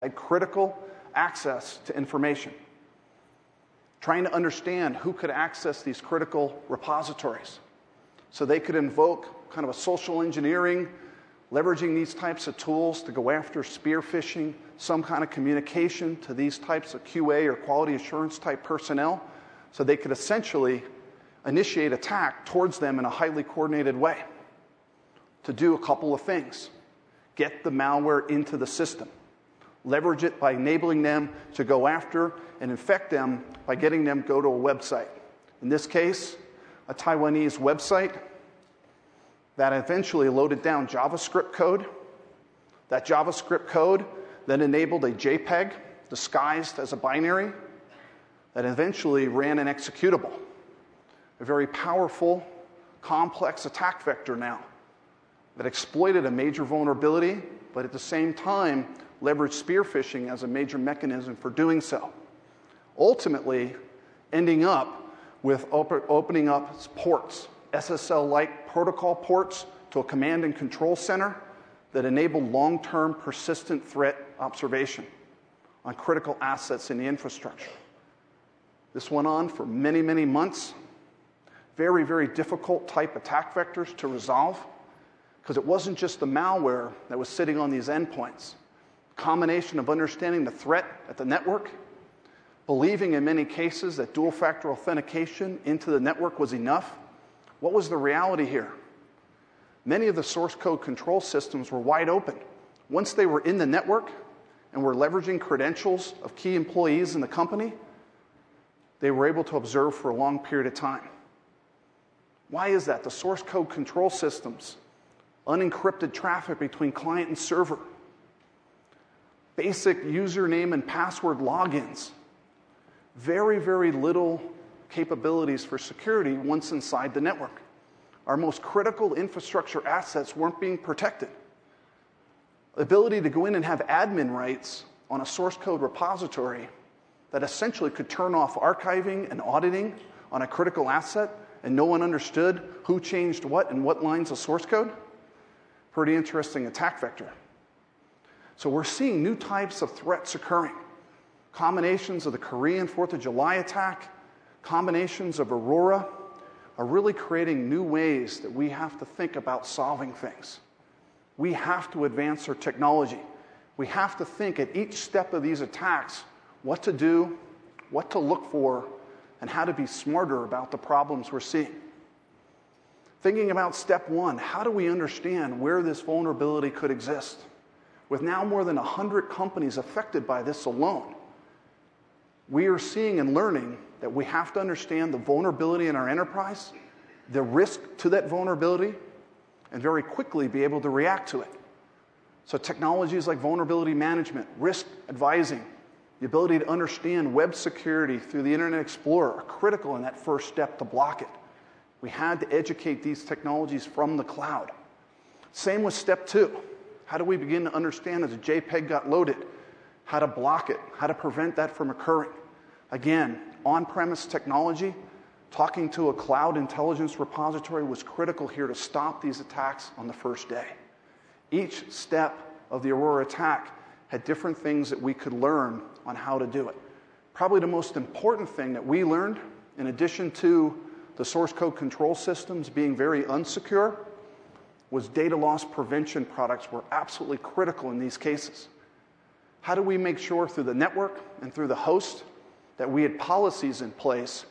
critical access to information, trying to understand who could access these critical repositories so they could invoke kind of a social engineering, leveraging these types of tools to go after spear phishing, some kind of communication to these types of QA or quality assurance type personnel, so they could essentially initiate attack towards them in a highly coordinated way to do a couple of things. Get the malware into the system. Leverage it by enabling them to go after and infect them by getting them go to a website. In this case, a Taiwanese website that eventually loaded down JavaScript code. That JavaScript code then enabled a JPEG disguised as a binary that eventually ran an executable. A very powerful, complex attack vector now that exploited a major vulnerability, but at the same time leveraged spear phishing as a major mechanism for doing so. Ultimately, ending up with opening up ports, SSL-like protocol ports to a command and control center that enabled long-term persistent threat observation on critical assets in the infrastructure. This went on for many, many months. Very, very difficult type attack vectors to resolve because it wasn't just the malware that was sitting on these endpoints. A combination of understanding the threat at the network, believing in many cases that dual-factor authentication into the network was enough. What was the reality here? Many of the source code control systems were wide open. Once they were in the network and were leveraging credentials of key employees in the company, they were able to observe for a long period of time. Why is that? The source code control systems, unencrypted traffic between client and server, basic username and password logins, very, very little capabilities for security once inside the network. Our most critical infrastructure assets weren't being protected. The ability to go in and have admin rights on a source code repository that essentially could turn off archiving and auditing on a critical asset and no one understood who changed what and what lines of source code? Pretty interesting attack vector. So we're seeing new types of threats occurring. Combinations of the Korean 4th of July attack, combinations of Aurora, are really creating new ways that we have to think about solving things. We have to advance our technology. We have to think at each step of these attacks what to do, what to look for, and how to be smarter about the problems we're seeing. Thinking about step one, how do we understand where this vulnerability could exist? With now more than 100 companies affected by this alone, we are seeing and learning that we have to understand the vulnerability in our enterprise, the risk to that vulnerability, and very quickly be able to react to it. So technologies like vulnerability management, risk advising, the ability to understand web security through the Internet Explorer are critical in that first step to block it. We had to educate these technologies from the cloud. Same with step two. How do we begin to understand as a JPEG got loaded, how to block it, how to prevent that from occurring? Again, on-premise technology, talking to a cloud intelligence repository was critical here to stop these attacks on the first day. Each step of the Aurora attack had different things that we could learn on how to do it. Probably the most important thing that we learned, in addition to the source code control systems being very unsecure, was data loss prevention products were absolutely critical in these cases. How do we make sure through the network and through the host that we had policies in place,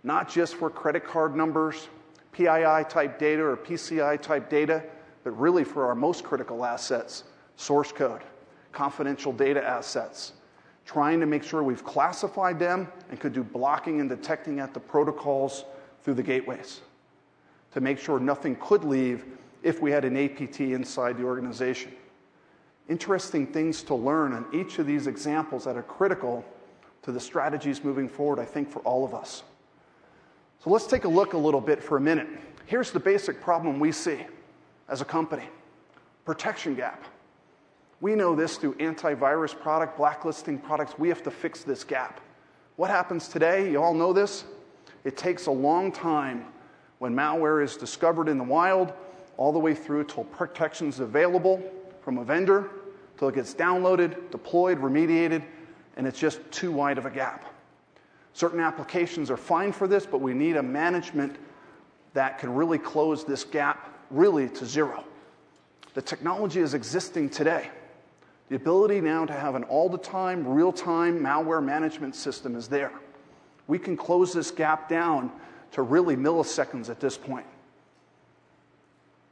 not just for credit card numbers, PII-type data or PCI-type data, but really for our most critical assets, source code, confidential data assets, trying to make sure we've classified them and could do blocking and detecting at the protocols through the gateways to make sure nothing could leave if we had an APT inside the organization. Interesting things to learn on each of these examples that are critical to the strategies moving forward, I think, for all of us. So let's take a look a little bit for a minute. Here's the basic problem we see as a company. Protection gap. We know this through antivirus product, blacklisting products. We have to fix this gap. What happens today? You all know this. It takes a long time when malware is discovered in the wild, all the way through till protection's available from a vendor, till it gets downloaded, deployed, remediated, and it's just too wide of a gap. Certain applications are fine for this, but we need a management that can really close this gap really to zero. The technology is existing today. The ability now to have an all-the-time, real-time malware management system is there. We can close this gap down to really milliseconds at this point.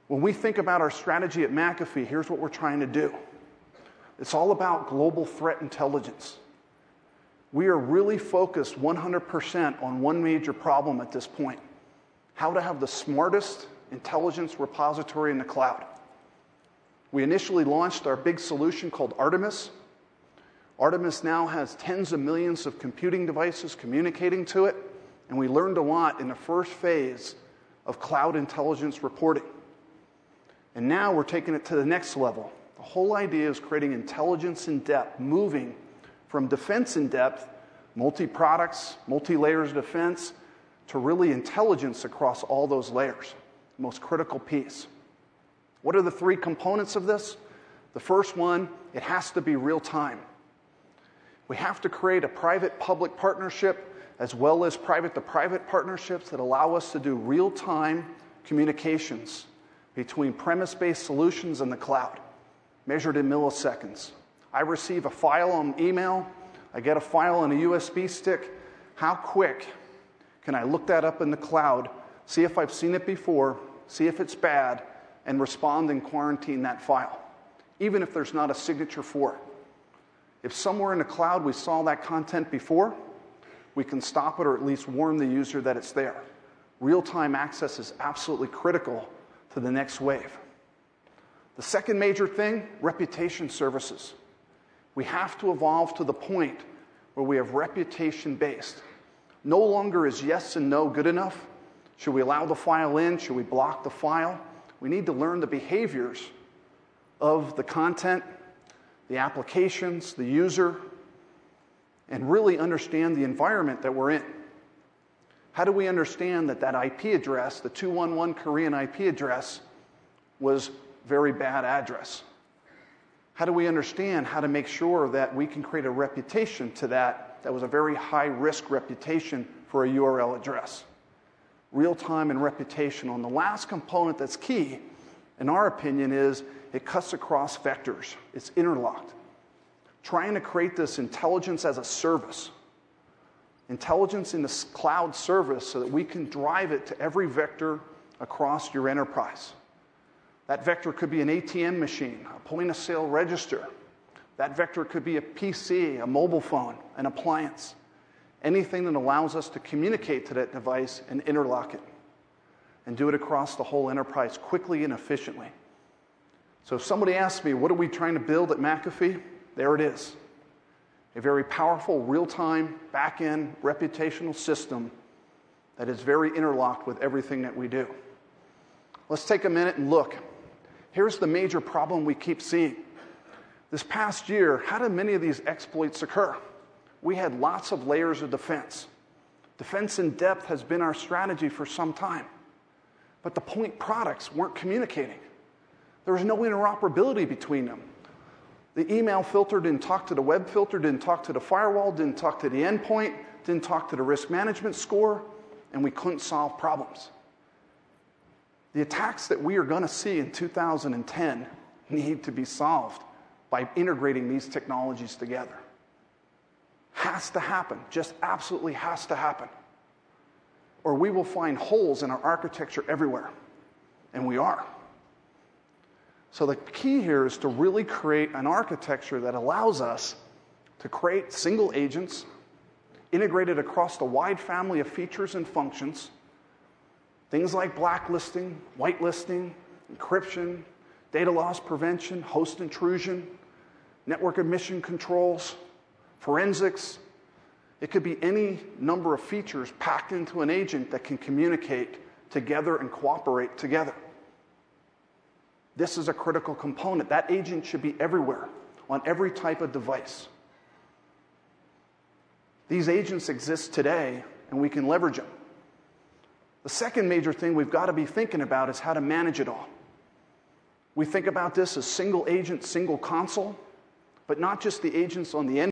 When we think about our strategy at McAfee, here's what we're trying to do. It's all about global threat intelligence. We are really focused 100% on one major problem at this point: how to have the smartest intelligence repository in the cloud. We initially launched our big solution called Artemis. Artemis now has tens of millions of computing devices communicating to it, and we learned a lot in the first phase of cloud intelligence reporting. And now we're taking it to the next level. The whole idea is creating intelligence in depth, moving from defense in depth, multi-products, multi-layers of defense, to really intelligence across all those layers, the most critical piece. What are the three components of this? The first one, it has to be real time. We have to create a private-public partnership as well as private-to-private partnerships that allow us to do real-time communications between premise-based solutions and the cloud, measured in milliseconds. I receive a file on email, I get a file on a USB stick. How quick can I look that up in the cloud, see if I've seen it before, see if it's bad, and respond and quarantine that file, even if there's not a signature for it? If somewhere in the cloud we saw that content before, we can stop it or at least warn the user that it's there. Real-time access is absolutely critical to the next wave. The second major thing, reputation services. We have to evolve to the point where we have reputation-based. No longer is yes and no good enough. Should we allow the file in? Should we block the file? We need to learn the behaviors of the content, the applications, the user, and really understand the environment that we're in. How do we understand that that IP address, the 211 Korean IP address, was very bad address? How do we understand how to make sure that we can create a reputation to that was a very high-risk reputation for a URL address? Real-time and reputational. And the last component that's key, in our opinion, is it cuts across vectors. It's interlocked. Trying to create this intelligence as a service. Intelligence in the cloud service so that we can drive it to every vector across your enterprise. That vector could be an ATM machine, a point-of-sale register. That vector could be a PC, a mobile phone, an appliance. Anything that allows us to communicate to that device and interlock it and do it across the whole enterprise quickly and efficiently. So if somebody asks me, what are we trying to build at McAfee? There it is. A very powerful, real-time, back-end, reputational system that is very interlocked with everything that we do. Let's take a minute and look. Here's the major problem we keep seeing. This past year, how did many of these exploits occur? We had lots of layers of defense. Defense in depth has been our strategy for some time. But the point products weren't communicating. There was no interoperability between them. The email filter didn't talk to the web filter, didn't talk to the firewall, didn't talk to the endpoint, didn't talk to the risk management score, and we couldn't solve problems. The attacks that we are going to see in 2010 need to be solved by integrating these technologies together. Has to happen, just absolutely has to happen. Or we will find holes in our architecture everywhere, and we are. So the key here is to really create an architecture that allows us to create single agents integrated across the wide family of features and functions, things like blacklisting, whitelisting, encryption, data loss prevention, host intrusion, network admission controls, forensics. It could be any number of features packed into an agent that can communicate together and cooperate together. This is a critical component. That agent should be everywhere, on every type of device. These agents exist today, and we can leverage them. The second major thing we've got to be thinking about is how to manage it all. We think about this as single agent, single console. but not just the agents on the end.